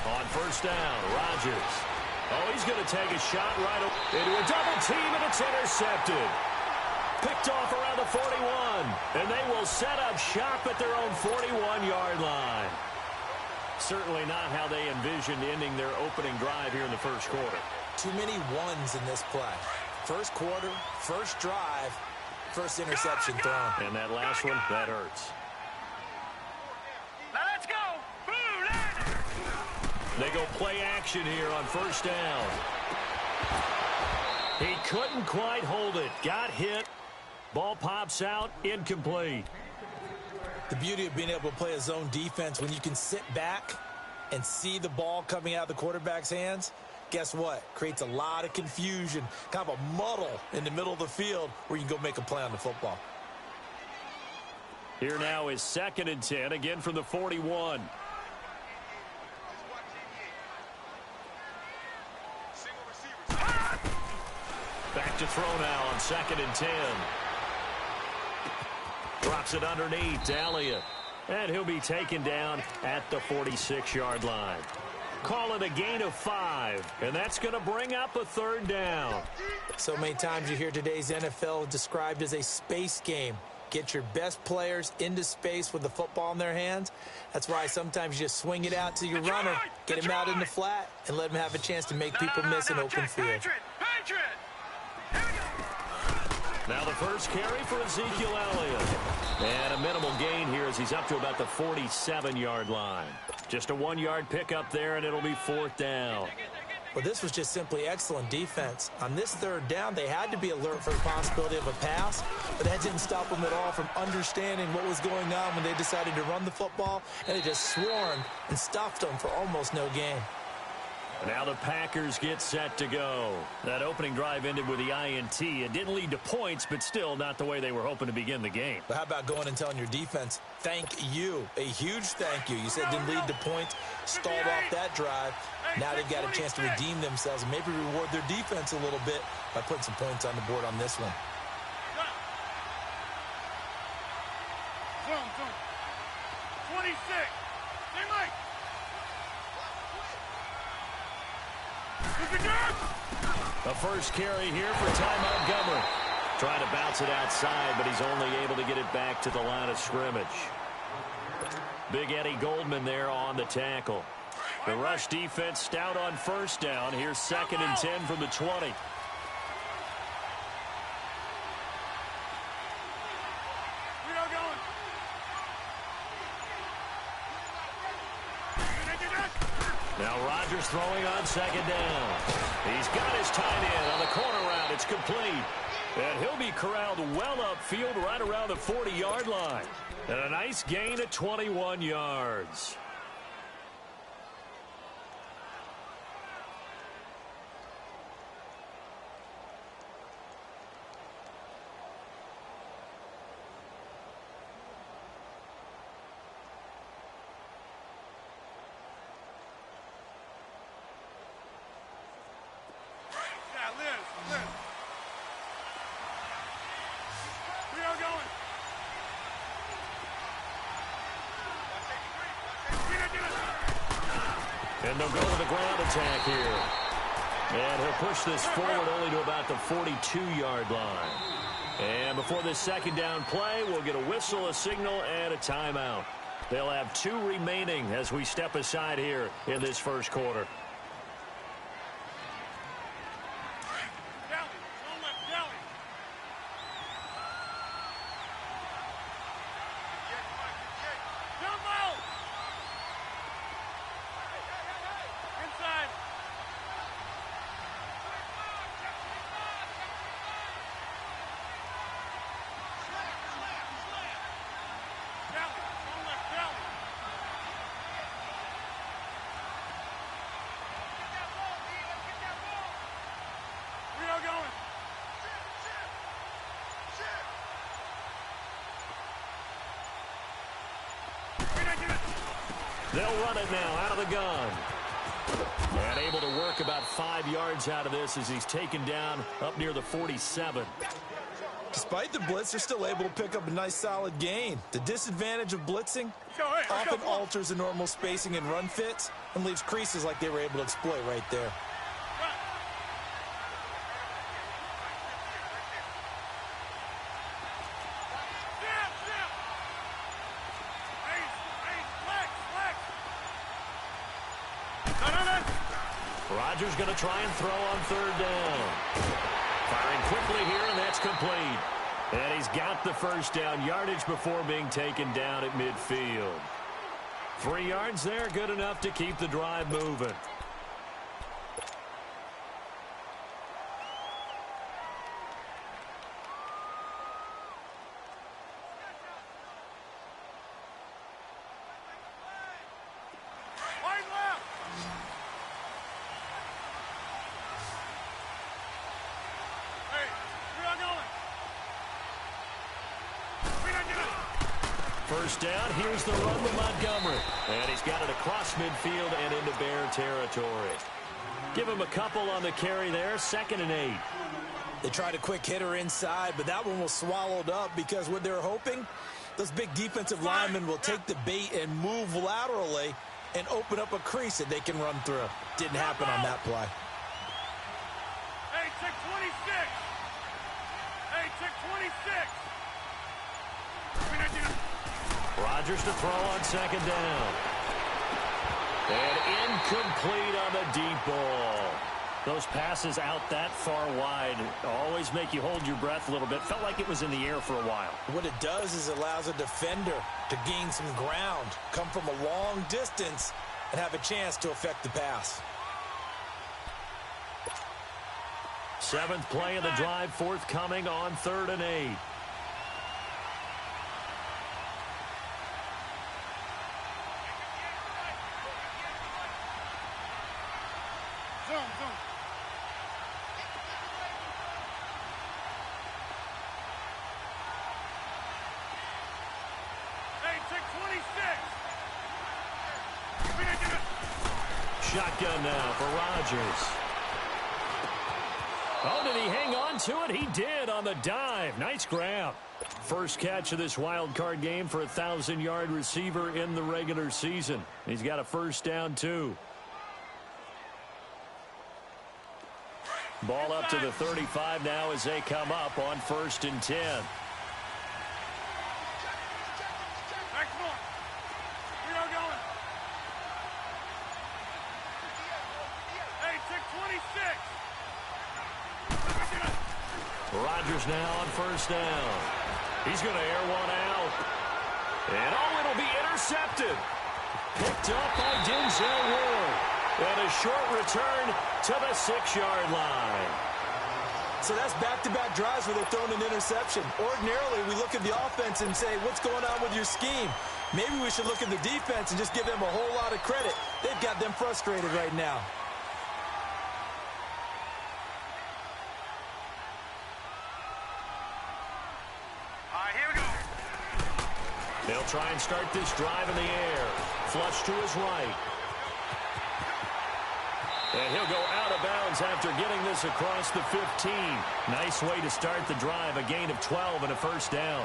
On first down, Rodgers. Oh, he's going to take a shot right into a double team, and it's intercepted. Picked off around the 41, and they will set up shop at their own 41-yard line. Certainly not how they envisioned ending their opening drive here in the first quarter. Too many ones in this play. First quarter, first drive, first interception thrown. And that last one, that hurts. Let's go! They go play action here on first down. He couldn't quite hold it. Got hit. Ball pops out, incomplete. The beauty of being able to play a zone defense when you can sit back and see the ball coming out of the quarterback's hands, guess what? Creates a lot of confusion, kind of a muddle in the middle of the field where you can go make a play on the football. Here now is 2nd and 10, again from the 41. Back to throw now on 2nd and 10. Drops it underneath to Elliott. And he'll be taken down at the 46-yard line. Call it a gain of 5. And that's going to bring up a 3rd down. So many times you hear today's NFL described as a space game. Get your best players into space with the football in their hands. That's why sometimes you just swing it out to your runner, get him out in the flat, and let him have a chance to make people miss an open field. Now the first carry for Ezekiel Elliott. And a minimal gain here as he's up to about the 47-yard line. Just a 1-yard pickup there, and it'll be 4th down. Well, this was just simply excellent defense. On this 3rd down, they had to be alert for the possibility of a pass, but that didn't stop them at all from understanding what was going on when they decided to run the football, and they just swarmed and stuffed them for almost no gain. Now the Packers get set to go. That opening drive ended with the INT. It didn't lead to points, but still not the way they were hoping to begin the game. But how about going and telling your defense, thank you, a huge thank you. You said it didn't lead to points, stalled off that drive. Now they've got a chance to redeem themselves and maybe reward their defense a little bit by putting some points on the board on this one. Zoom. 26. Hey, Mike. A first carry here for Ty Montgomery. Trying to bounce it outside, but he's only able to get it back to the line of scrimmage. Big Eddie Goldman there on the tackle. The rush defense stout on first down. Here's 2nd and 10 from the 20. Now Rodgers throwing on 2nd down. He's got his tight end on the corner route. It's complete. And he'll be corralled well upfield right around the 40-yard line. And a nice gain of 21 yards. And they'll go to the ground attack here. And he'll push this forward only to about the 42-yard line. And before this 2nd down play, we'll get a whistle, a signal, and a timeout. They'll have 2 remaining as we step aside here in this first quarter. They'll run it now out of the gun. And able to work about 5 yards out of this as he's taken down up near the 47. Despite the blitz, they're still able to pick up a nice solid gain. The disadvantage of blitzing often alters the normal spacing and run fits and leaves creases like they were able to exploit right there. Rodgers going to try and throw on third down. Firing quickly here, and that's complete. And he's got the first down, yardage before being taken down at midfield. 3 yards there, good enough to keep the drive moving. First down, here's the run with Montgomery. And he's got it across midfield and into Bear territory. Give him a couple on the carry there, 2nd and 8. They tried a quick hitter inside, but that one was swallowed up because what they're hoping, those big defensive linemen will take the bait and move laterally and open up a crease that they can run through. Didn't happen on that play. Hey, check 26. Hey, check 26. Rodgers to throw on 2nd down. And incomplete on the deep ball. Those passes out that far wide always make you hold your breath a little bit. Felt like it was in the air for a while. What it does is it allows a defender to gain some ground, come from a long distance, and have a chance to affect the pass. 7th play of the drive, forthcoming on 3rd and 8. Shotgun now for Rodgers. Oh, did he hang on to it? He did on the dive. Nice grab. First catch of this wild card game for a 1,000-yard receiver in the regular season. He's got a first down, too. Ball up to the 35 now as they come up on 1st and 10. Rodgers now on 1st down. He's going to air one out. And, oh, it'll be intercepted. Picked up by Denzel Ward. And a short return to the 6-yard line. So that's back-to-back drives where they're throwing an interception. Ordinarily, we look at the offense and say, what's going on with your scheme? Maybe we should look at the defense and just give them a whole lot of credit. They've got them frustrated right now. They'll try and start this drive in the air. Flush to his right. And he'll go out of bounds after getting this across the 15. Nice way to start the drive. A gain of 12 and a first down.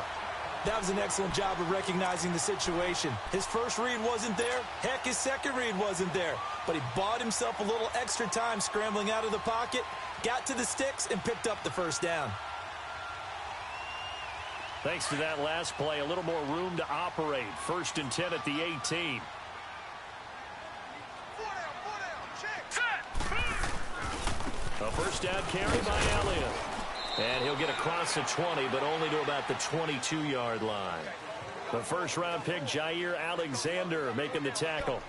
That was an excellent job of recognizing the situation. His first read wasn't there. Heck, his second read wasn't there. But he bought himself a little extra time scrambling out of the pocket, got to the sticks, and picked up the first down. Thanks to that last play, a little more room to operate. 1st and 10 at the 18. A first down carry by Elliott. And he'll get across the 20, but only to about the 22-yard line. The first-round pick, Jair Alexander, making the tackle.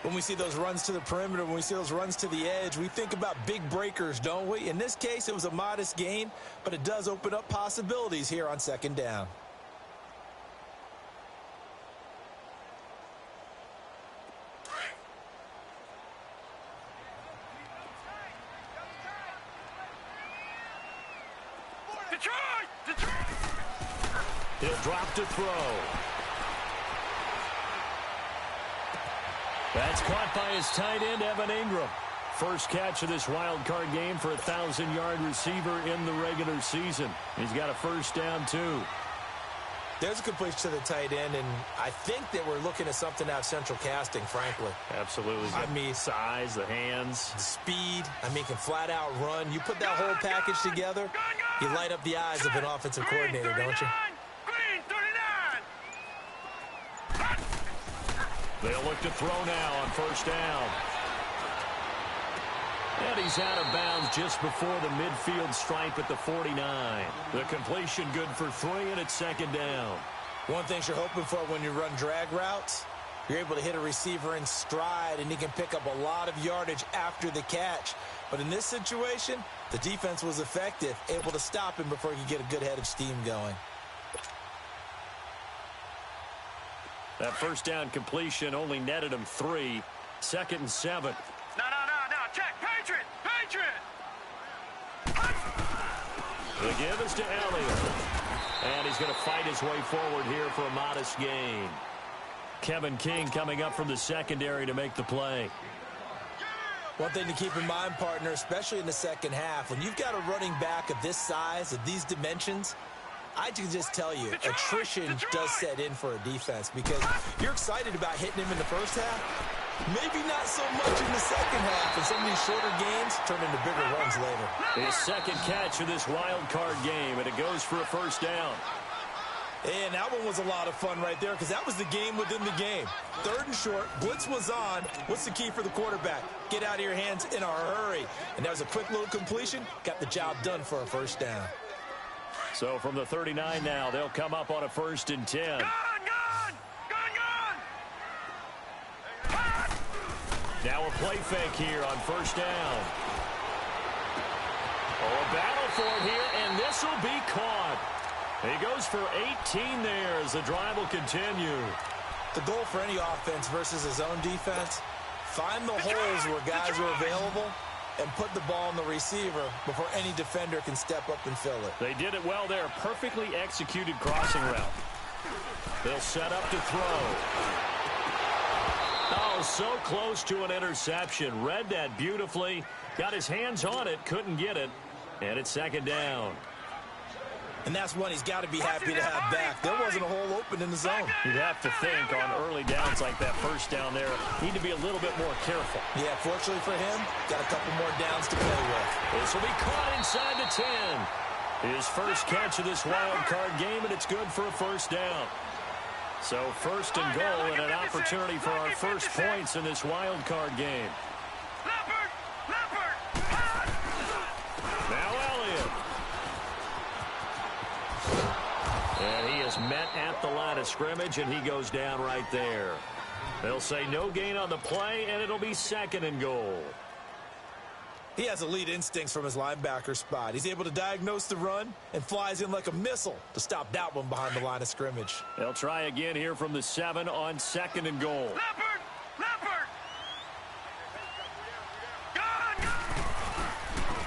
When we see those runs to the perimeter, when we see those runs to the edge, we think about big breakers, don't we? In this case, it was a modest gain, but it does open up possibilities here on 2nd down. He'll drop to throw. That's caught by his tight end, Evan Ingram. first catch of this wild card game for a 1,000-yard receiver in the regular season. He's got a first down, too. There's a completion to the tight end, and I think that we're looking at something out of central casting, frankly. Absolutely. I mean, size, the hands. Speed. I mean, can flat out run. You put that whole package together, you light up the eyes of an offensive coordinator, don't you? They'll look to throw now on first down. And he's out of bounds just before the midfield stripe at the 49. The completion good for 3, and it's second down. One thing you're hoping for when you run drag routes, you're able to hit a receiver in stride, and he can pick up a lot of yardage after the catch. But in this situation, the defense was effective, able to stop him before he could get a good head of steam going. That first down completion only netted him 3. 2nd and 7. No. Check. Patriot. The give is to Elliott. And he's going to fight his way forward here for a modest gain. Kevin King coming up from the secondary to make the play. One thing to keep in mind, partner, especially in the second half, when you've got a running back of this size, of these dimensions, I can just tell you, attrition does set in for a defense because you're excited about hitting him in the first half. Maybe not so much in the second half, and some of these shorter gains turn into bigger runs later. His second catch of this wild card game, and it goes for a first down. And that one was a lot of fun right there because that was the game within the game. 3rd and short, blitz was on. What's the key for the quarterback? Get out of your hands in a hurry. And that was a quick little completion. Got the job done for a first down. So from the 39 now, they'll come up on a 1st and 10. Gone! Now a play fake here on first down. Oh, a battle for it here, and this will be caught. He goes for 18 there as the drive will continue. The goal for any offense versus his own defense, find the holes where guys are available and put the ball on the receiver before any defender can step up and fill it. They did it well there. Perfectly executed crossing route. They'll set up to throw. Oh, so close to an interception. Read that beautifully. Got his hands on it. Couldn't get it. And it's second down. And that's one he's got to be happy to have back. There wasn't a hole open in the zone. You'd have to think on early downs like that first down there, need to be a little bit more careful. Yeah, fortunately for him, got a couple more downs to play with. This will be caught inside the 10. His first catch of this wild card game, and it's good for a first down. So 1st and goal and an opportunity for our first points in this wild card game. Now Elliott. And he is met at the line of scrimmage, and he goes down right there. They'll say no gain on the play, and it'll be 2nd and goal. He has elite instincts from his linebacker spot. He's able to diagnose the run and flies in like a missile to stop that one behind the line of scrimmage. They'll try again here from the 7 on 2nd and goal. Leopard!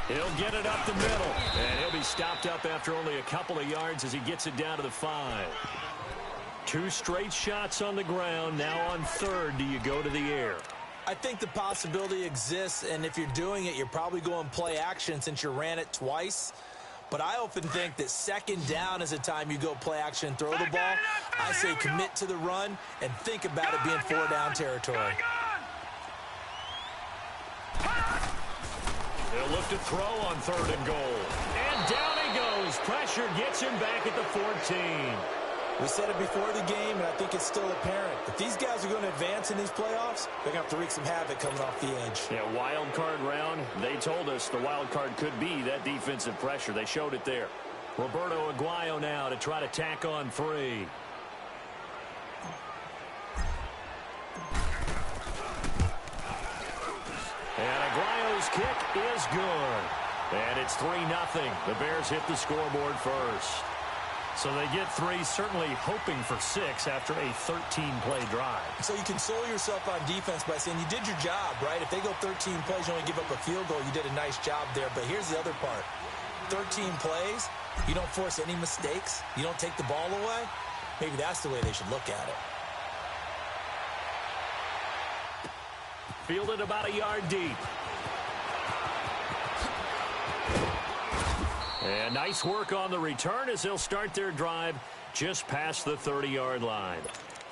He'll get it up the middle, and he'll be stopped up after only a couple of yards as he gets it down to the 5. 2 straight shots on the ground. Now on 3rd, do you go to the air? I think the possibility exists, and if you're doing it, you're probably going play action since you ran it twice. But I often think that 2nd down is a time you go play action and throw the ball. I say commit to the run and think about it being 4-down territory. They'll look to throw on 3rd and goal. And down he goes. Pressure gets him back at the 14. We said it before the game, and I think it's still apparent. If these guys are going to advance in these playoffs, they're going to have to wreak some havoc coming off the edge. Yeah, wild card round. They told us the wild card could be that defensive pressure. They showed it there. Roberto Aguayo now to try to tack on 3. And Aguayo's kick is good. And it's 3-0. The Bears hit the scoreboard first. So they get 3, certainly hoping for 6 after a 13-play drive. So you console yourself on defense by saying you did your job, right? If they go 13 plays, you only give up a field goal, you did a nice job there. But here's the other part. 13 plays, you don't force any mistakes, you don't take the ball away. Maybe that's the way they should look at it. Fielded about a yard deep. And nice work on the return as they'll start their drive just past the 30-yard line.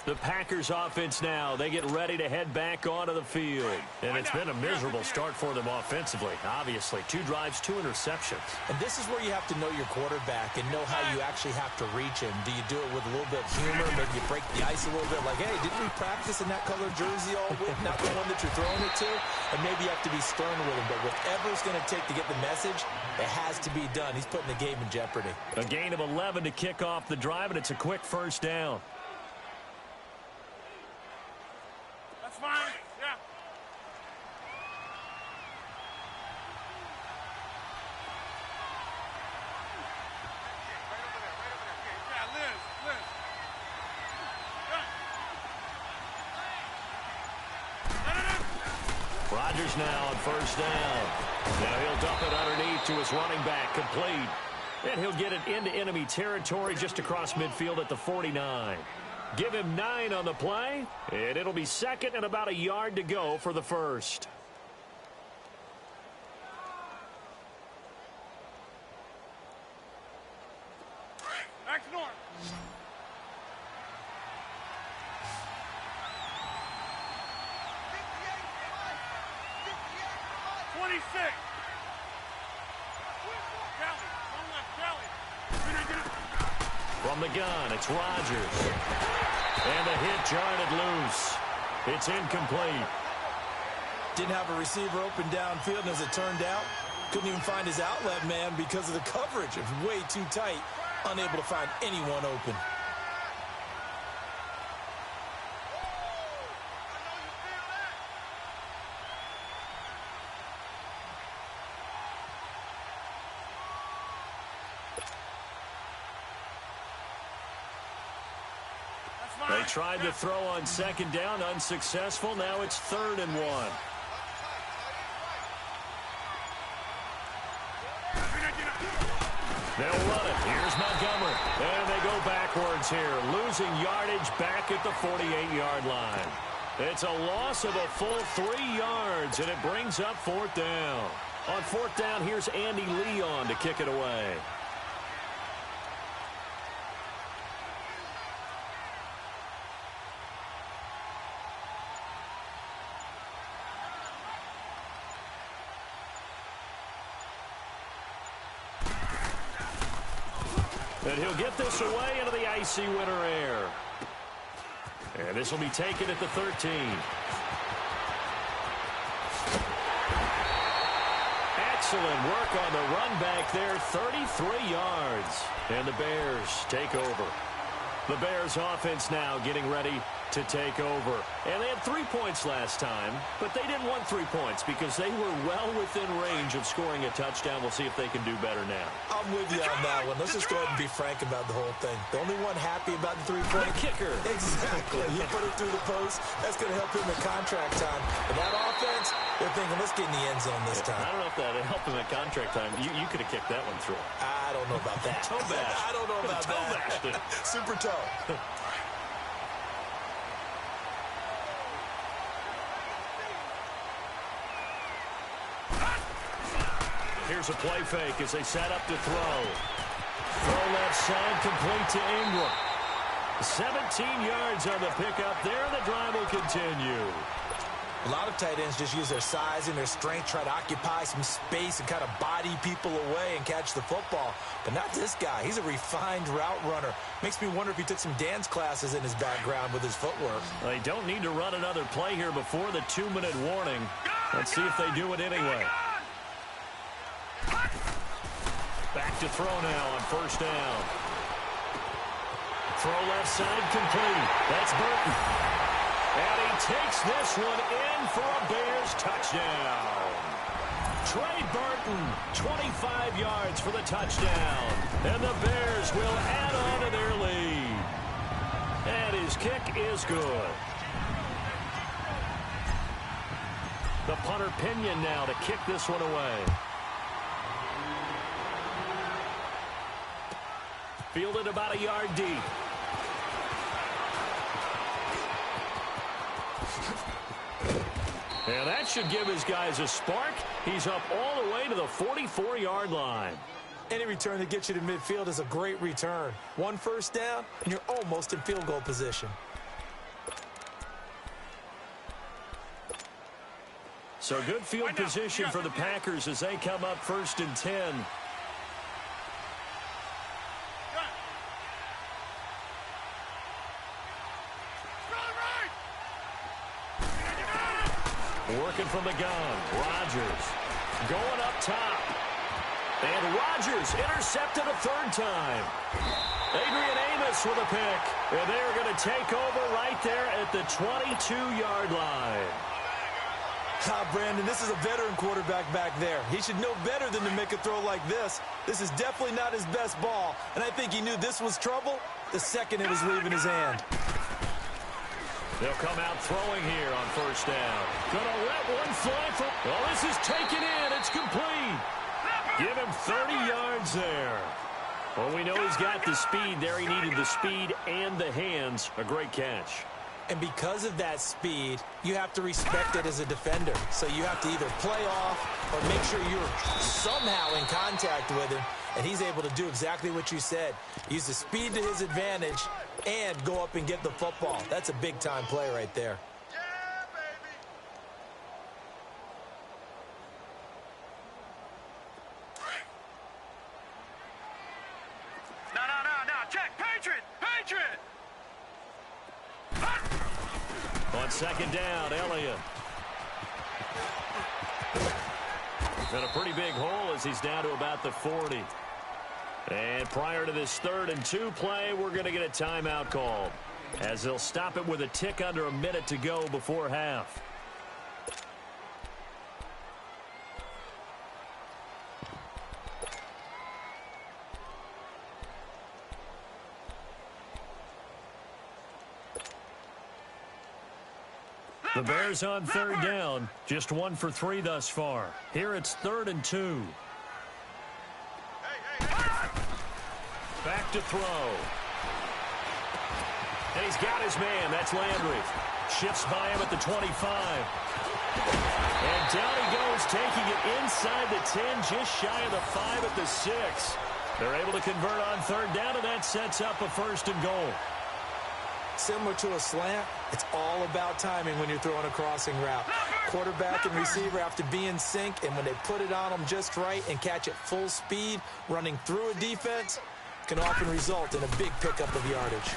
The Packers offense now, they get ready to head back onto the field. And it's been a miserable start for them offensively, obviously. 2 drives, 2 interceptions. And this is where you have to know your quarterback and know how you actually have to reach him. Do you do it with a little bit of humor? Maybe you break the ice a little bit like, hey, didn't we practice in that color jersey all week? Not the one that you're throwing it to? And maybe you have to be stern with him. But whatever it's going to take to get the message, it has to be done. He's putting the game in jeopardy. A gain of 11 to kick off the drive, and it's a quick first down. Fine. Yeah. Liz. Rodgers now on first down. Now he'll dump it underneath to his running back, complete. And he'll get it into enemy territory just across midfield at the 49. Give him 9 on the play, and it'll be second and about a yard to go for the first. Back north. 26. From the gun, it's Rodgers. And the hit jarred loose. It's incomplete. Didn't have a receiver open downfield, and as it turned out, couldn't even find his outlet man because of the coverage. It was way too tight, unable to find anyone open. They tried to throw on second down, unsuccessful. Now it's 3rd and 1. They'll run it. Here's Montgomery. And they go backwards here, losing yardage back at the 48-yard line. It's a loss of a full 3 yards, and it brings up 4th down. On 4th down, here's Andy Leon to kick it away. And he'll get this away into the icy winter air. And this will be taken at the 13. Excellent work on the run back there, 33 yards. And the Bears take over. The Bears offense now getting ready to take over. And they had 3 points last time, but they didn't want 3 points because they were well within range of scoring a touchdown. We'll see if they can do better now. I'm with you on that one. Let's just go ahead and be frank about the whole thing. The only one happy about the 3-point kicker. Exactly. You put it through the post. That's going to help him in contract time. But that offense, they're thinking, let's get in the end zone this time. I don't know if that helped him at contract time. You could have kicked that one through. I don't know about that. Toe bash. I don't know about toe bashed it. Super toe. Here's a play fake as they set up to throw. Throw left side, complete to Ingram. 17 yards on the pickup there, and the drive will continue. A lot of tight ends just use their size and their strength, try to occupy some space and kind of body people away and catch the football. But not this guy. He's a refined route runner. Makes me wonder if he took some dance classes in his background with his footwork. They don't need to run another play here before the 2-minute warning. Let's see if they do it anyway. Back to throw now on first down. Throw left side, complete. That's Burton. And he takes this one in for a Bears touchdown. Trey Burton, 25 yards for the touchdown. And the Bears will add on to their lead. And his kick is good. The punter Pinion now to kick this one away. Fielded about a yard deep. And that should give his guys a spark. He's up all the way to the 44-yard line. Any return that gets you to midfield is a great return. One first down, and you're almost in field goal position. So good field position for the Packers as they come up 1st and 10. Working from the gun. Rodgers going up top. And Rodgers intercepted a 3rd time. Adrian Amos with a pick. And they're going to take over right there at the 22-yard line. Brandon, this is a veteran quarterback back there. He should know better than to make a throw like this. This is definitely not his best ball, and I think he knew this was trouble the second it was leaving his hand. They'll come out throwing here on 1st down. Gonna let one fly for... Well, this is taken in. It's complete. Give him 30 yards there. Well, we know he's got the speed there. He needed the speed and the hands. A great catch. And because of that speed, you have to respect it as a defender. So you have to either play off or make sure you're somehow in contact with him. And he's able to do exactly what you said. Use the speed to his advantage and go up and get the football. That's a big-time play right there. Check, Patriot! On 2nd down, Elliott. Got a pretty big hole as he's down to about the 40. And prior to this 3rd and 2 play, we're going to get a timeout called, as they'll stop it with a tick under a minute to go before half. The Bears on 3rd down, just 1 for 3 thus far. Here it's 3rd and 2. Back to throw. And he's got his man. That's Landry. Shifts by him at the 25. And down he goes, taking it inside the 10, just shy of the 5 at the 6. They're able to convert on 3rd down, and that sets up a 1st and goal. Similar to a slant, it's all about timing when you're throwing a crossing route. Quarterback and receiver have to be in sync, and when they put it on them just right and catch it full speed, running through a defense can often result in a big pickup of yardage.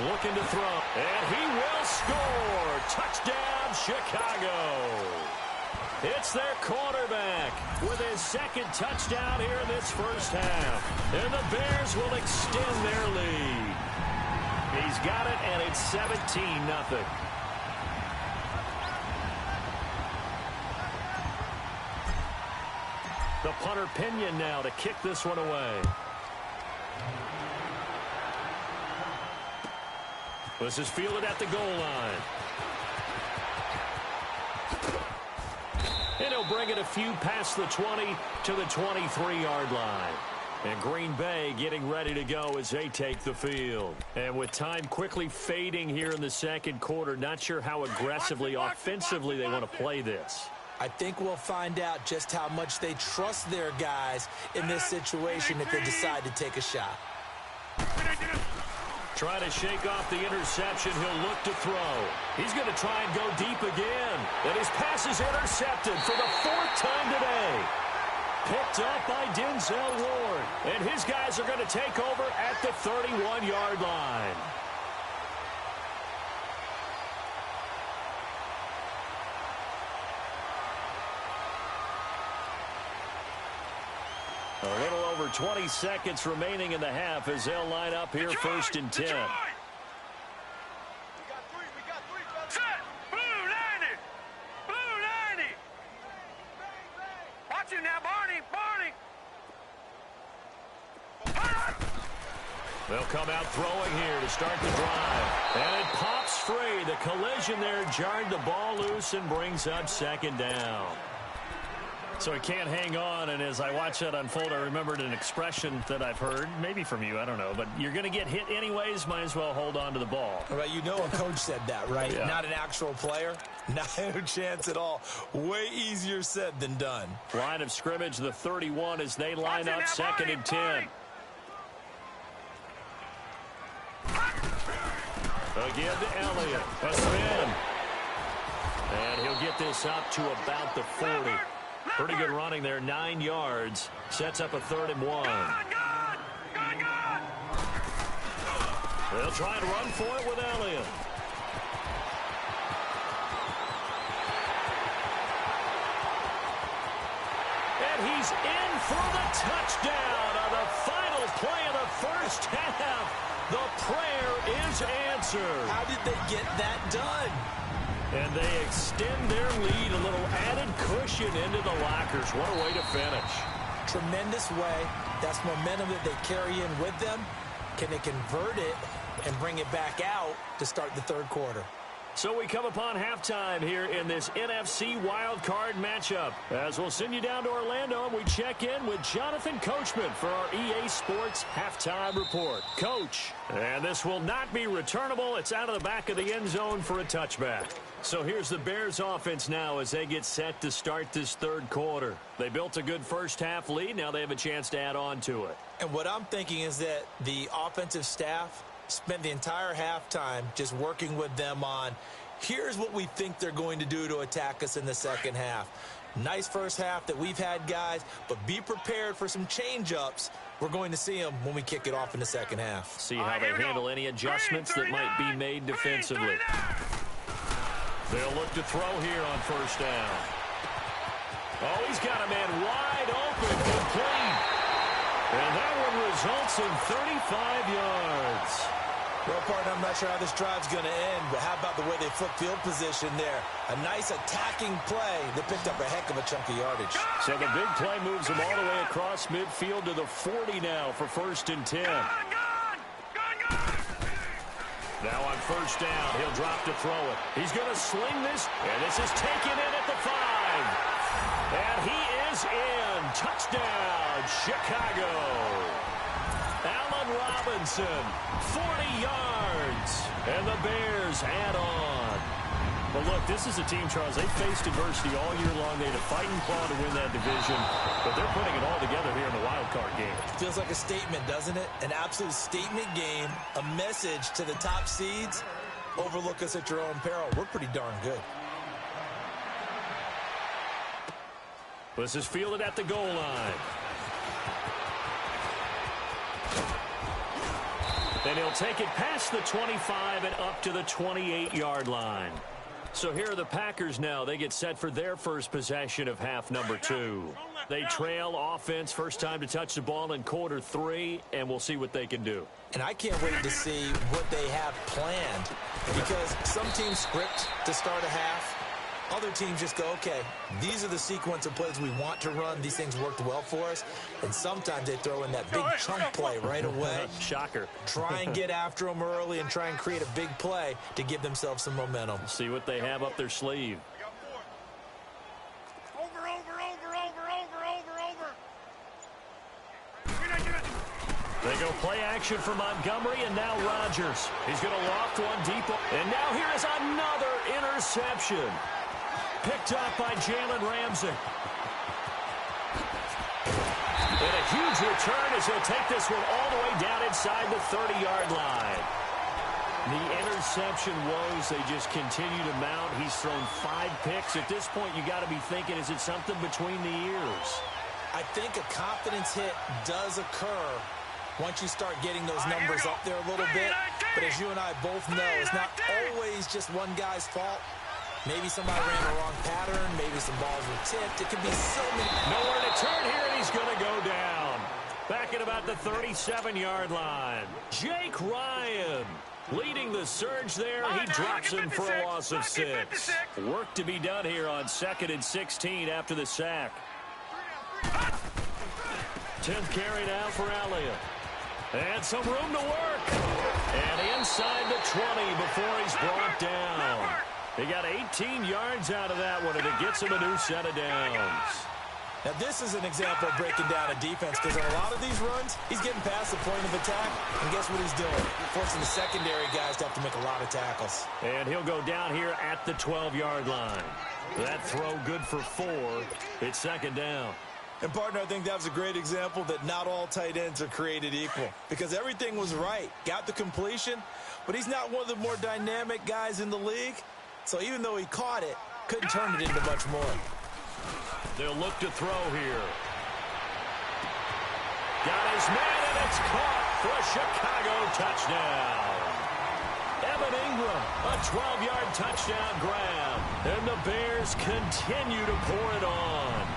Looking to throw, and he will score. Touchdown, Chicago. It's their quarterback with his 2nd touchdown here in this 1st half. And the Bears will extend their lead. He's got it, and it's 17-0. The punter Pinion now to kick this one away. This is fielded at the goal line. And he'll bring it a few past the 20 to the 23-yard line. And Green Bay getting ready to go as they take the field. And with time quickly fading here in the 2nd quarter, not sure how aggressively, offensively they want to play this. I think we'll find out just how much they trust their guys in this situation if they decide to take a shot. Trying to shake off the interception. He'll look to throw. He's going to try and go deep again. And his pass is intercepted for the 4th time today. Picked up by Denzel Ward. And his guys are going to take over at the 31-yard line. A little over 20 seconds remaining in the half as they'll line up here 1st and 10. They'll come out throwing here to start the drive. And it pops free. The collision there jarred the ball loose and brings up 2nd down. So he can't hang on, and as I watch that unfold, I remembered an expression that I've heard, maybe from you, I don't know, but you're going to get hit anyways, might as well hold on to the ball. Well, you know a coach said that, right? Yeah. Not an actual player. Not a chance at all. Way easier said than done. Line of scrimmage, the 31 as they line up, 2nd and 10. Again to Elliott. A spin. And he'll get this up to about the 40. Pretty good running there, 9 yards. Sets up a 3rd and 1. They'll try and run for it with Elliott. And he's in for the touchdown on the final play of the first half. The prayer is answered. How did they get that done? And they extend their lead, a little added cushion into the lockers. What a way to finish. Tremendous way. That's momentum that they carry in with them. Can they convert it and bring it back out to start the 3rd quarter? So we come upon halftime here in this NFC wildcard matchup. As we'll send you down to Orlando, and we check in with Jonathan Coachman for our EA Sports Halftime Report. Coach, and this will not be returnable. It's out of the back of the end zone for a touchback. So here's the Bears offense now as they get set to start this 3rd quarter. They built a good first half lead. Now they have a chance to add on to it. And what I'm thinking is that the offensive staff spent the entire halftime just working with them on, here's what we think they're going to do to attack us in the 2nd half. Nice first half that we've had, guys, but be prepared for some change-ups. We're going to see them when we kick it off in the 2nd half. See how they handle any adjustments that might be made defensively. They'll look to throw here on 1st down. Oh, he's got a man wide open, complete. And that one results in 35 yards. Well, partner, I'm not sure how this drive's going to end, but how about the way they flip field position there? A nice attacking play that picked up a heck of a chunk of yardage. So the big play moves them all the way across midfield to the 40 now for 1st and 10. Now on 1st down, he'll drop to throw it. He's going to sling this, and this is taken in at the 5. And he is in. Touchdown, Chicago. Allen Robinson, 40 yards. And the Bears add on. But look, this is a team, Charles, they faced adversity all year long. They had to fight and claw to win that division. But they're putting it all together here in the wild card game. Feels like a statement, doesn't it? An absolute statement game, a message to the top seeds. Overlook us at your own peril. We're pretty darn good. This is fielded at the goal line. And he'll take it past the 25 and up to the 28-yard line. So here are the Packers now. They get set for their first possession of half number 2. They trail offense, first time to touch the ball in quarter 3, and we'll see what they can do. And I can't wait to see what they have planned, because some teams script to start a half. Other teams just go, okay, these are the sequence of plays we want to run. These things worked well for us. And sometimes they throw in that big chunk play right away. Shocker. Try and get after them early and try and create a big play to give themselves some momentum. See what they have up their sleeve. Over. They go play action for Montgomery, and now Rodgers. He's going to loft one deep. And now here is another interception. Picked up by Jalen Ramsey. And a huge return as he'll take this one all the way down inside the 30-yard line. The interception woes, they just continue to mount. He's thrown 5 picks. At this point, you got to be thinking, is it something between the ears? I think a confidence hit does occur once you start getting those numbers up there a little bit. But as you and I both know, it's not always just one guy's fault. Maybe somebody ran the wrong pattern. Maybe some balls were tipped. It could be so many. Nowhere to turn here, and he's going to go down. Back at about the 37-yard line. Jake Ryan leading the surge there. He drops him for a loss of 6. Work to be done here on 2nd and 16 after the sack. 10th carry now for Elliott. And some room to work. And inside the 20 before he's brought down. He got 18 yards out of that one, and it gets him a new set of downs. Now, this is an example of breaking down a defense because on a lot of these runs, he's getting past the point of attack, and guess what he's doing? Forcing the secondary guys to have to make a lot of tackles. And he'll go down here at the 12-yard line. That throw good for 4. It's second down. And, partner, I think that was a great example that not all tight ends are created equal because everything was right. Got the completion, but he's not one of the more dynamic guys in the league. So even though he caught it, couldn't turn it into much more. They'll look to throw here. Got his man, and it's caught for a Chicago touchdown. Evan Ingram, a 12-yard touchdown grab. And the Bears continue to pour it on.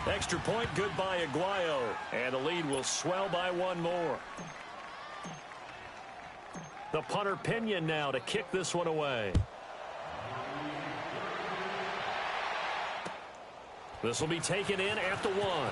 Extra point, good by Aguayo. And the lead will swell by one more. The punter Pinion now to kick this one away. This will be taken in at the 1.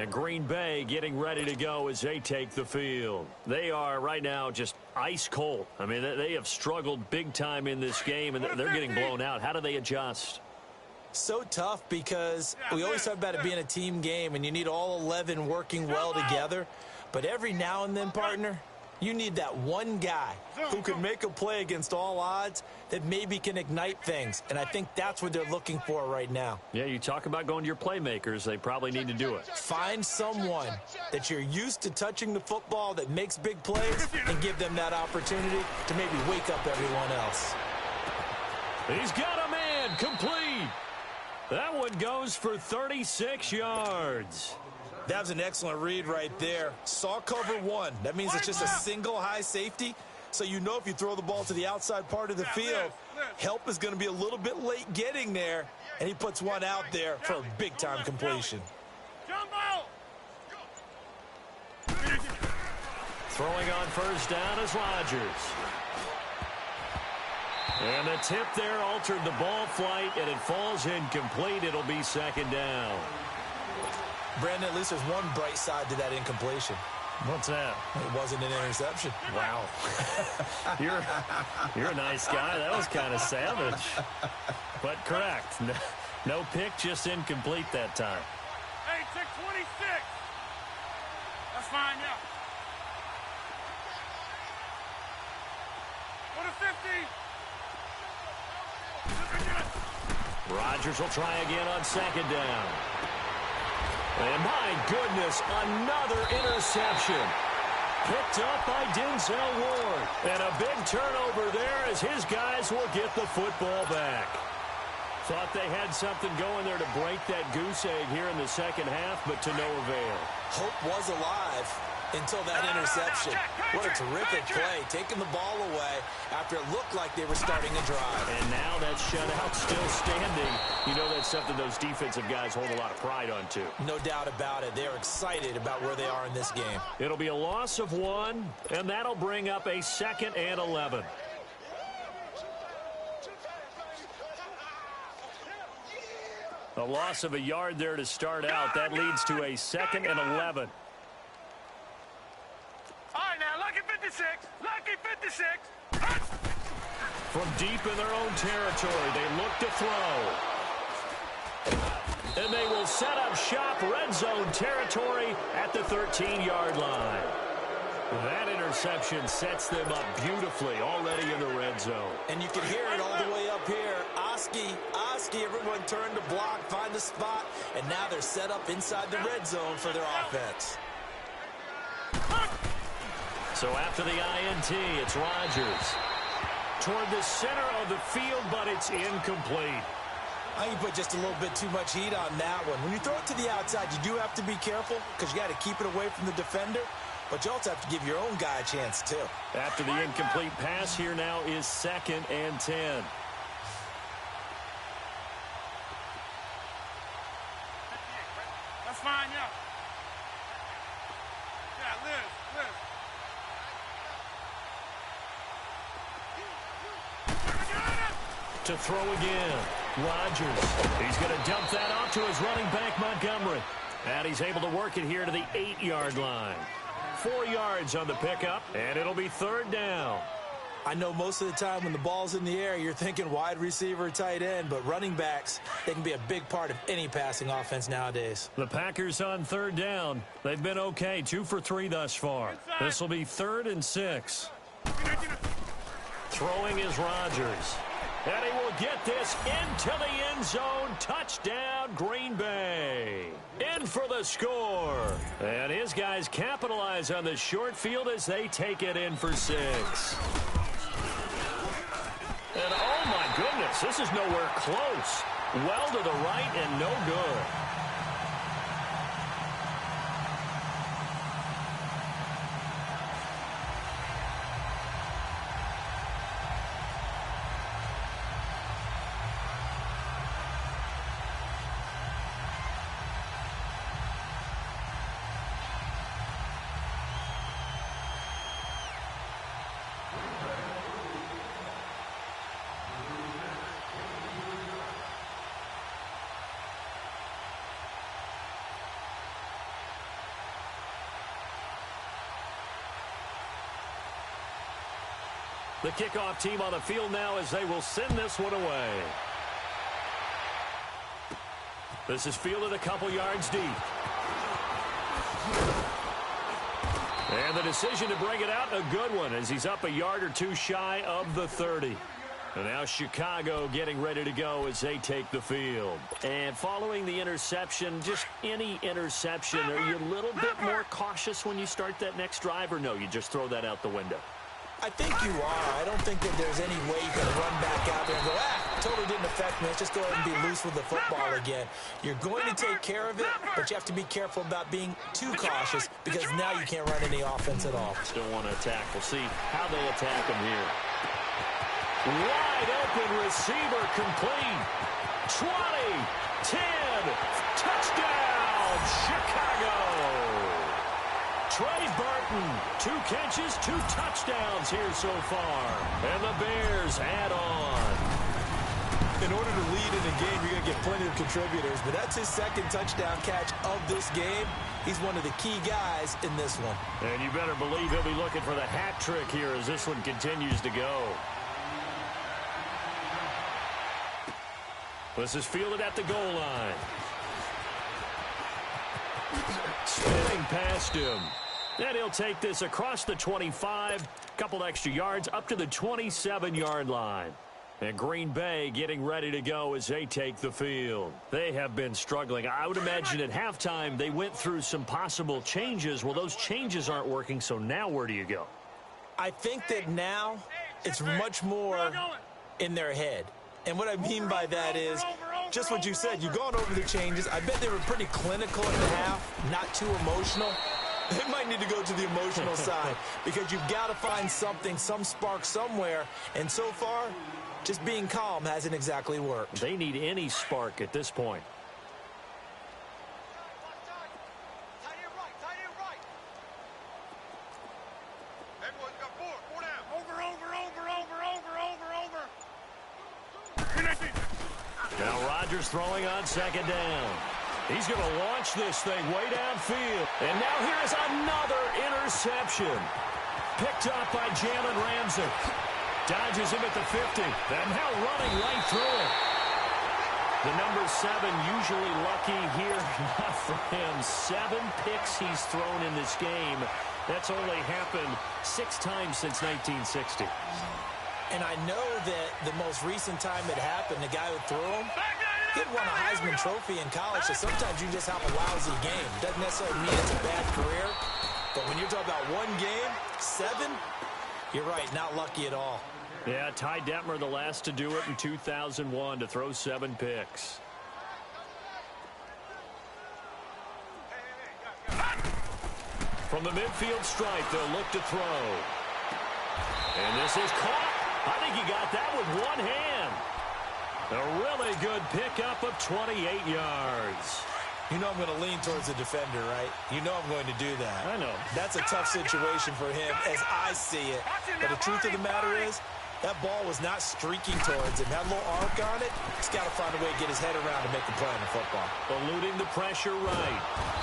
And Green Bay getting ready to go as they take the field. They are right now just ice cold. I mean, they have struggled big time in this game, and they're getting blown out. How do they adjust? So tough because we always talk about it being a team game, and you need all 11 working well together. But every now and then, partner, you need that one guy who can make a play against all odds that maybe can ignite things. And I think that's what they're looking for right now. Yeah, you talk about going to your playmakers. They probably need to do it. Find someone that you're used to touching the football that makes big plays and give them that opportunity to maybe wake up everyone else. He's got a man complete. That one goes for 36 yards. That was an excellent read right there. Saw cover 1. That means it's just a single high safety. So you know if you throw the ball to the outside part of the field, help is going to be a little bit late getting there. And he puts one out there for a big-time completion. Throwing on first down is Rodgers. And the tip there altered the ball flight, and it falls incomplete. It'll be second down. Brandon, at least there's one bright side to that incompletion. What's that? It wasn't an interception. Wow. You're a nice guy. That was kind of savage. But correct. No pick, just incomplete that time. Hey, check 26. That's fine, yeah. Go to 50. Rodgers will try again on second down. And my goodness, another interception. Picked up by Denzel Ward. And a big turnover there as his guys will get the football back. Thought they had something going there to break that goose egg here in the second half, but to no avail. Hope was alive until that interception. What a terrific play, taking the ball away after it looked like they were starting a drive. And now that shutout still standing. You know that's something those defensive guys hold a lot of pride on, too. No doubt about it. They're excited about where they are in this game. It'll be a loss of 1, and that'll bring up a 2nd and 11. A loss of a yard there to start out. That leads to a 2nd and 11. All right, now, lucky 56. Lucky 56. From deep in their own territory, they look to throw. And they will set up shop, red zone territory at the 13-yard line. That interception sets them up beautifully already in the red zone. And you can hear it all the way up here. Oski, everyone turned to block, find the spot, and now they're set up inside the red zone for their offense. So after the INT, it's Rodgers. Toward the center of the field, but it's incomplete. I think you put just a little bit too much heat on that one. When you throw it to the outside, you do have to be careful because you got to keep it away from the defender, but you also have to give your own guy a chance, too. After the incomplete pass, here now is 2nd and 10. That's fine, yeah. Yeah, Liz. To throw again. Rodgers. He's going to dump that off to his running back, Montgomery. And he's able to work it here to the 8-yard line. 4 yards on the pickup, and it'll be 3rd down. I know most of the time when the ball's in the air, you're thinking wide receiver, tight end, but running backs, they can be a big part of any passing offense nowadays. The Packers on 3rd down. They've been okay, 2 for 3 thus far. This will be 3rd and 6. Throwing is Rodgers. And he will get this into the end zone. Touchdown, Green Bay. In for the score. And his guys capitalize on the short field as they take it in for 6. And oh my goodness, this is nowhere close. Well to the right and no good. The kickoff team on the field now as they will send this one away. This is fielded a couple yards deep. And the decision to bring it out, a good one, as he's up a yard or two shy of the 30. And now Chicago getting ready to go as they take the field. And following the interception, just any interception, are you a little bit more cautious when you start that next drive, or no, you just throw that out the window? I think you are. I don't think that there's any way you can run back out there and go, totally didn't affect me. Let's just go ahead and be loose with the football again. You're going to take care of it, but you have to be careful about being too cautious because now you can't run any offense at all. Still want to attack. We'll see how they attack him here. Wide open receiver complete. 20, 10, touchdown, Chicago. Trey Burton, 2 catches, 2 touchdowns here so far. And the Bears add on. In order to lead in a game, you're going to get plenty of contributors, but that's his 2nd touchdown catch of this game. He's one of the key guys in this one. And you better believe he'll be looking for the hat trick here as this one continues to go. This is fielded at the goal line. Spinning past him. And he'll take this across the 25, couple extra yards up to the 27-yard line. And Green Bay getting ready to go as they take the field. They have been struggling. I would imagine at halftime they went through some possible changes. Well, those changes aren't working, so now where do you go? I think that now it's much more in their head. And what I mean by that is just what you said. You've gone over the changes. I bet they were pretty clinical at the half, not too emotional. They might need to go to the emotional side because you've got to find something, some spark somewhere. And so far, just being calm hasn't exactly worked. They need any spark at this point. Now Rodgers throwing on 2nd down. He's going to launch this thing way downfield. And now here is another interception. Picked up by Jalen Ramsey. Dodges him at the 50. And now running right through it. The number 7 usually lucky here. Not for him. 7 picks he's thrown in this game. That's only happened 6 times since 1960. And I know that the most recent time it happened, the guy who threw him, he had won a Heisman Trophy in college, so sometimes you just have a lousy game. Doesn't necessarily mean it's a bad career, but when you're talking about one game, 7, you're right, not lucky at all. Yeah, Ty Detmer, the last to do it in 2001, to throw 7 picks. From the midfield stripe, they'll look to throw. And this is caught. I think he got that with one hand. A really good pickup of 28 yards. You know I'm going to lean towards the defender, right? You know I'm going to do that. I know. That's a tough situation for him as I see it. But the truth of the matter is, that ball was not streaking towards him. Had a little arc on it. He's got to find a way to get his head around to make the play in the football. Eluding the pressure right.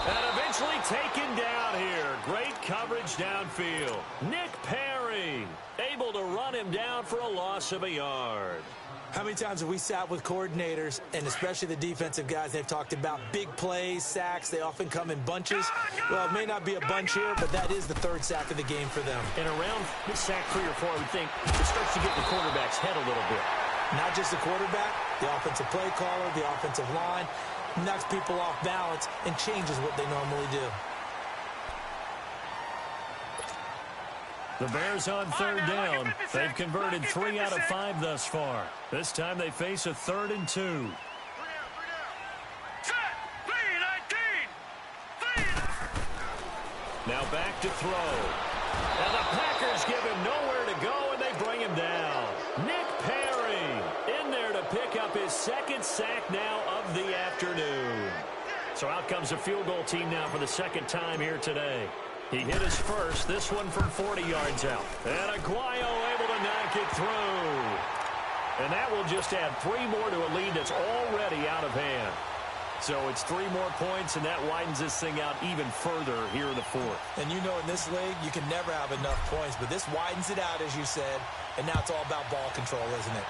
And eventually taken down here. Great coverage downfield. Nick Perry able to run him down for a loss of a yard. How many times have we sat with coordinators, and especially the defensive guys, they've talked about big plays, sacks. They often come in bunches. Well, it may not be a bunch here, but that is the third sack of the game for them. And around sack 3 or 4, I would think it starts to get in the quarterback's head a little bit. Not just the quarterback, the offensive play caller, the offensive line, knocks people off balance and changes what they normally do. The Bears on third down. They've converted 3 out of 5 thus far. This time they face a 3rd and 2. Now back to throw. And the Packers give him nowhere to go, and they bring him down. Nick Perry in there to pick up his 2nd sack now of the afternoon. So out comes a field goal team now for the 2nd time here today. He hit his first, this one from 40 yards out. And Aguayo able to knock it through. And that will just add 3 more to a lead that's already out of hand. So it's 3 more points, and that widens this thing out even further here in the 4th. And you know in this league, you can never have enough points, but this widens it out, as you said, and now it's all about ball control, isn't it?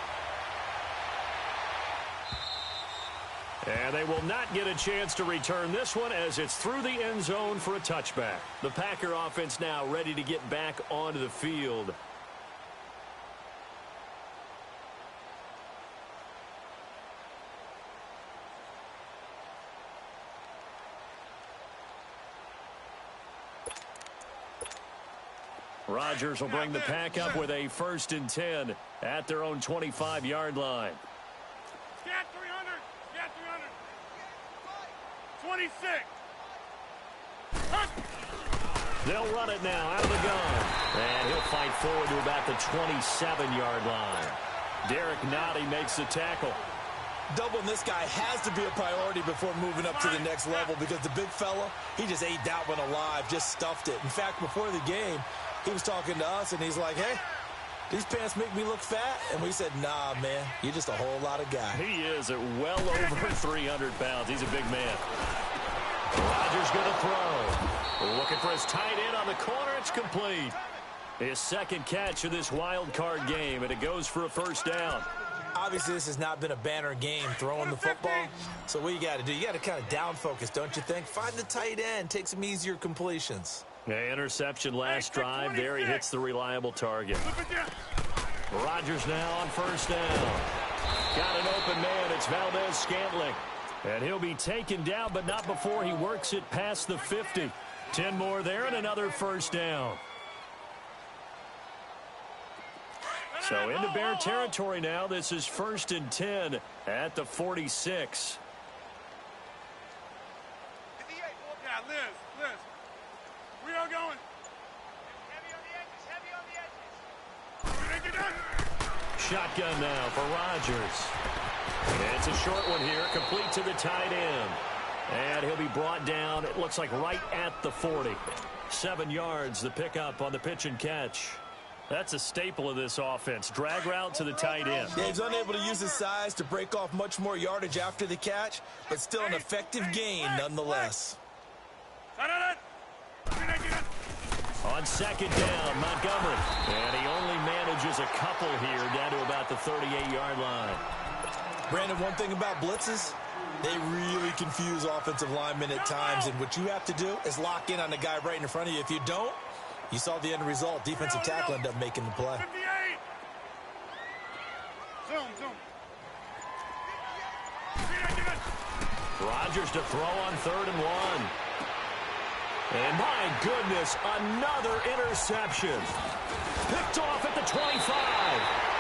And they will not get a chance to return this one as it's through the end zone for a touchback. The Packer offense now ready to get back onto the field. Rodgers will bring the pack up with a 1st and 10 at their own 25-yard line. Scat 300. Scat 300. 26. They'll run it now out of the gun. And he'll fight forward to about the 27-yard line. Derek Nottie makes the tackle. Doubling this guy has to be a priority before moving up to the next level because the big fella, he just ate that one alive, just stuffed it. In fact, before the game, he was talking to us, and he's like, hey, these pants make me look fat? And we said, nah, man, you're just a whole lot of guy. He is at well over 300 pounds. He's a big man. Rodgers going to throw. Looking for his tight end on the corner. It's complete. His 2nd catch of this wild card game, and it goes for a 1st down. Obviously, this has not been a banner game throwing the football. So what you got to do, you got to kind of down focus, don't you think? Find the tight end, take some easier completions. Yeah, interception last drive. There he hits the reliable target. Rodgers now on 1st down. Got an open man. It's Valdez-Scantling. And he'll be taken down, but not before he works it past the 50. 10 more there and another 1st down. So into Bear territory now. This is 1st and 10 at the 46. Yeah, Liz. Where y'all going? Heavy on the edges. Shotgun now for Rodgers. And it's a short one here, complete to the tight end. And he'll be brought down, it looks like right at the 40. 7 yards, the pickup on the pitch and catch. That's a staple of this offense. Drag route to the tight end. Yeah, he's unable to use his size to break off much more yardage after the catch, but still an effective gain nonetheless. On 2nd down, Montgomery. And he only manages a couple here down to about the 38-yard line. Brandon, one thing about blitzes, they really confuse offensive linemen at times, and what you have to do is lock in on the guy right in front of you. If you don't, you saw the end result. Defensive tackle ended up making the play. 58. Zoom. Rodgers to throw on 3rd and 1. And my goodness, another interception. Picked off at the 25.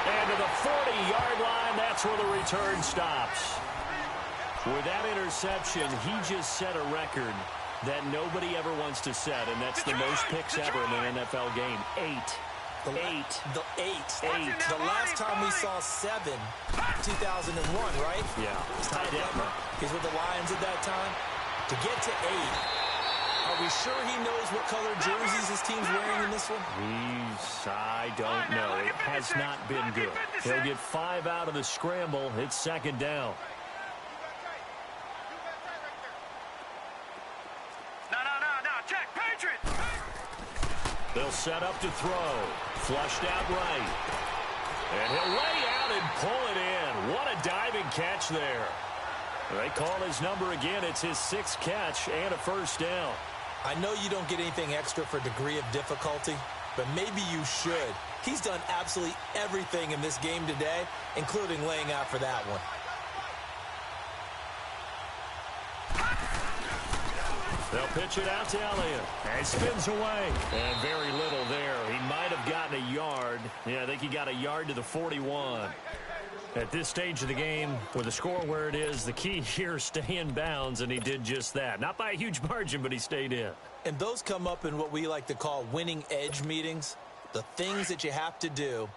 And to the 40-yard line, that's where the return stops. With that interception, he just set a record that nobody ever wants to set, and that's the most picks ever in an NFL game. 8. The last time we saw 7, 2001, right? Yeah. He's with the Lions at that time. To get to 8, are we sure he knows what color jerseys his team's wearing in this one? I don't know. It has not been good. He'll get 5 out of the scramble. It's second down. No, check, Patriots! They'll set up to throw. Flushed out right. And he'll lay out and pull it in. What a diving catch there. They call his number again. It's his 6th catch and a first down. I know you don't get anything extra for degree of difficulty, but maybe you should. He's done absolutely everything in this game today, including laying out for that one. They'll pitch it out to Elliott. And spins away. And very little there. He might have gotten a yard. Yeah, I think he got a yard to the 41. At this stage of the game, with the score where it is, the key here is stay in bounds, and he did just that. Not by a huge margin, but he stayed in. And those come up in what we like to call winning edge meetings. The things that you have to do,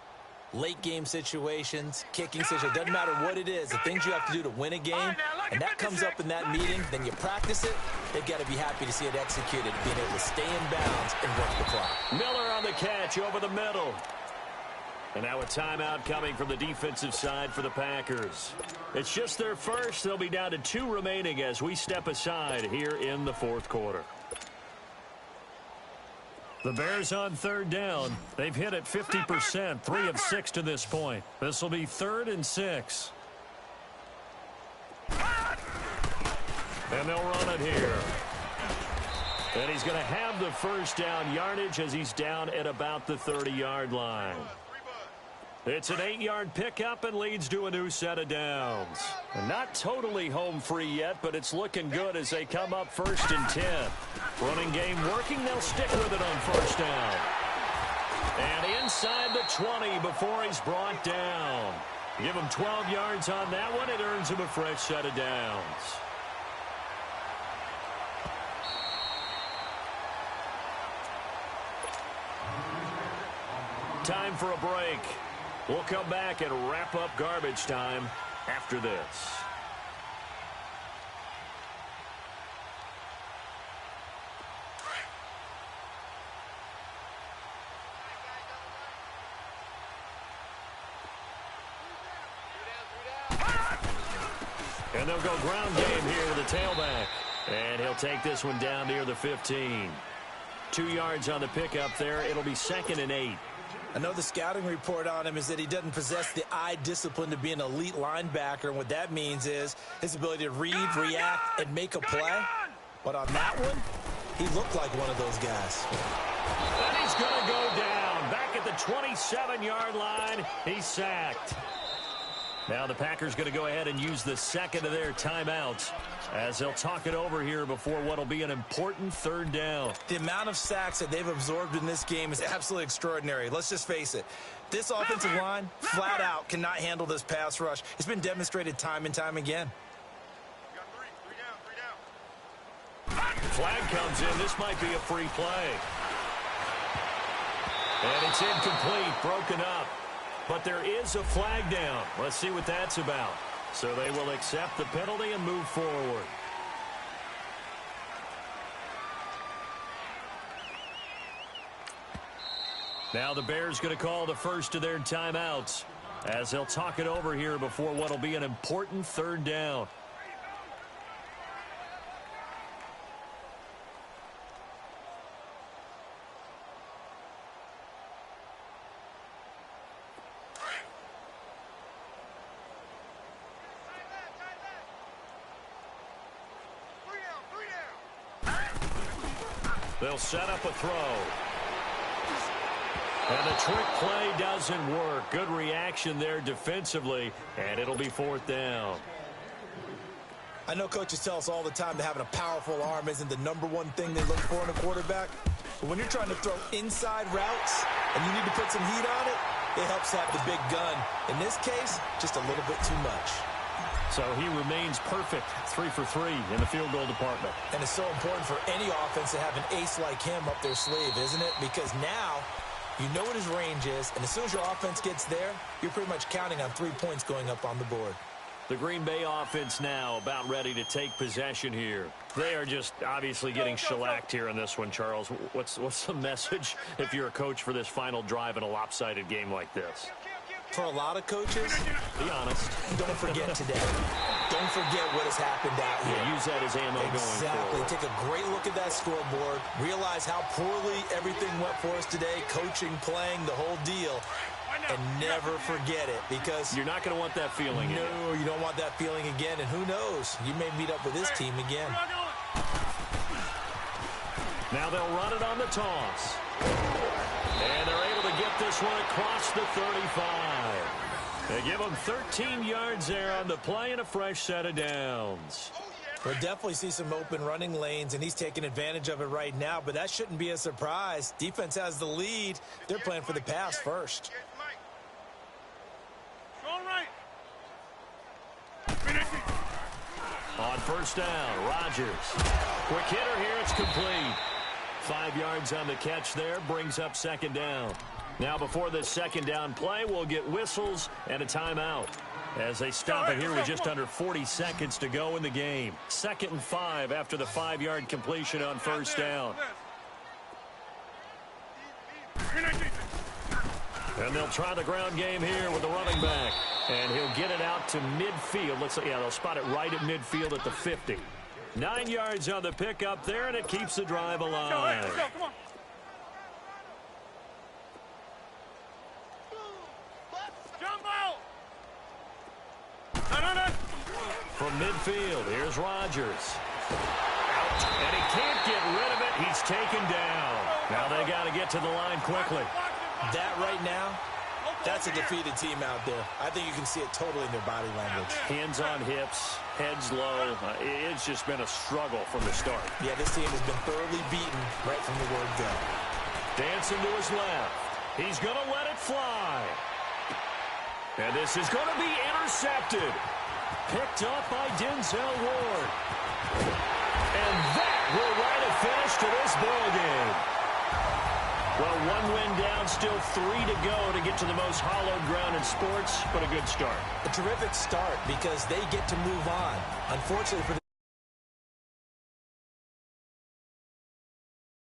late game situations, kicking situations, doesn't matter what it is, the things you have to do to win a game, and that comes up in that meeting, then you practice it, they've got to be happy to see it executed, being able to stay in bounds and work the clock. Miller on the catch over the middle. And now a timeout coming from the defensive side for the Packers. It's just their first. They'll be down to 2 remaining as we step aside here in the 4th quarter. The Bears on 3rd down. They've hit it 50%, 3 of 6 to this point. This will be 3rd and 6. And they'll run it here. And he's going to have the first down yardage as he's down at about the 30-yard line. It's an 8-yard pickup and leads to a new set of downs. And not totally home free yet, but it's looking good as they come up 1st and 10. Running game working. They'll stick with it on 1st down. And inside the 20 before he's brought down. Give him 12 yards on that one. It earns him a fresh set of downs. Time for a break. We'll come back and wrap up garbage time after this. And they'll go ground game here with the tailback. And he'll take this one down near the 15. 2 yards on the pickup there. It'll be 2nd and 8. I know the scouting report on him is that he doesn't possess the eye discipline to be an elite linebacker. And what that means is his ability to read, react, and make a play. But on that one, he looked like one of those guys. And he's going to go down. Back at the 27-yard line, he's sacked. Now the Packers going to go ahead and use the 2nd of their timeouts as they'll talk it over here before what will be an important 3rd down. The amount of sacks that they've absorbed in this game is absolutely extraordinary. Let's just face it. This offensive line, flat out, cannot handle this pass rush. It's been demonstrated time and time again. Flag comes in. This might be a free play. And it's incomplete, broken up. But there is a flag down. Let's see what that's about. So they will accept the penalty and move forward. Now the Bears going to call the first of their timeouts as they'll talk it over here before what will be an important 3rd down. They'll set up a throw. And the trick play doesn't work. Good reaction there defensively, and it'll be 4th down. I know coaches tell us all the time that having a powerful arm isn't the #1 thing they look for in a quarterback. But when you're trying to throw inside routes and you need to put some heat on it, it helps have the big gun. In this case, just a little bit too much. So he remains perfect, 3 for 3 in the field goal department. And it's so important for any offense to have an ace like him up their sleeve, isn't it? Because now you know what his range is, and as soon as your offense gets there, you're pretty much counting on 3 points going up on the board. The Green Bay offense now about ready to take possession here. They are just obviously getting shellacked here in this one, Charles. What's the message if you're a coach for this final drive in a lopsided game like this? For a lot of coaches, be honest. Don't forget today. Don't forget what has happened out here. Yeah, use that as ammo going forward. Exactly. Take a great look at that scoreboard. Realize how poorly everything went for us today. Coaching, playing, the whole deal. And never forget it, because you're not going to want that feeling again. No, you don't want that feeling again. And who knows? You may meet up with this team again. Now they'll run it on the toss. And they're able to get this one across the 35. They give them 13 yards there on the play and a fresh set of downs. We'll definitely see some open running lanes, and he's taking advantage of it right now, but that shouldn't be a surprise. Defense has the lead. They're playing for the pass first. On first down, Rodgers. Quick hitter here, it's complete. 5 yards on the catch there, brings up second down. Now before this second down play, we'll get whistles and a timeout as they stop it here with just under 40 seconds to go in the game. 2nd and 5 after the 5-yard completion on first down. And they'll try the ground game here with the running back. And he'll get it out to midfield. Looks like, yeah, they'll spot it right at midfield at the 50. 9 yards on the pickup there, and it keeps the drive alive. Let's go, come on. From midfield, here's Rodgers. Out, and he can't get rid of it. He's taken down. Now they got to get to the line quickly. That right now, that's a defeated team out there. I think you can see it totally in their body language. Hands on hips, heads low. It's just been a struggle from the start. Yeah, this team has been thoroughly beaten right from the word go. Dancing to his left. He's going to let it fly. And this is going to be intercepted. Picked up by Denzel Ward. And that will write a finish to this ball game. Well, 1 win down, still 3 to go to get to the most hallowed ground in sports, but a good start. A terrific start because they get to move on. Unfortunately for the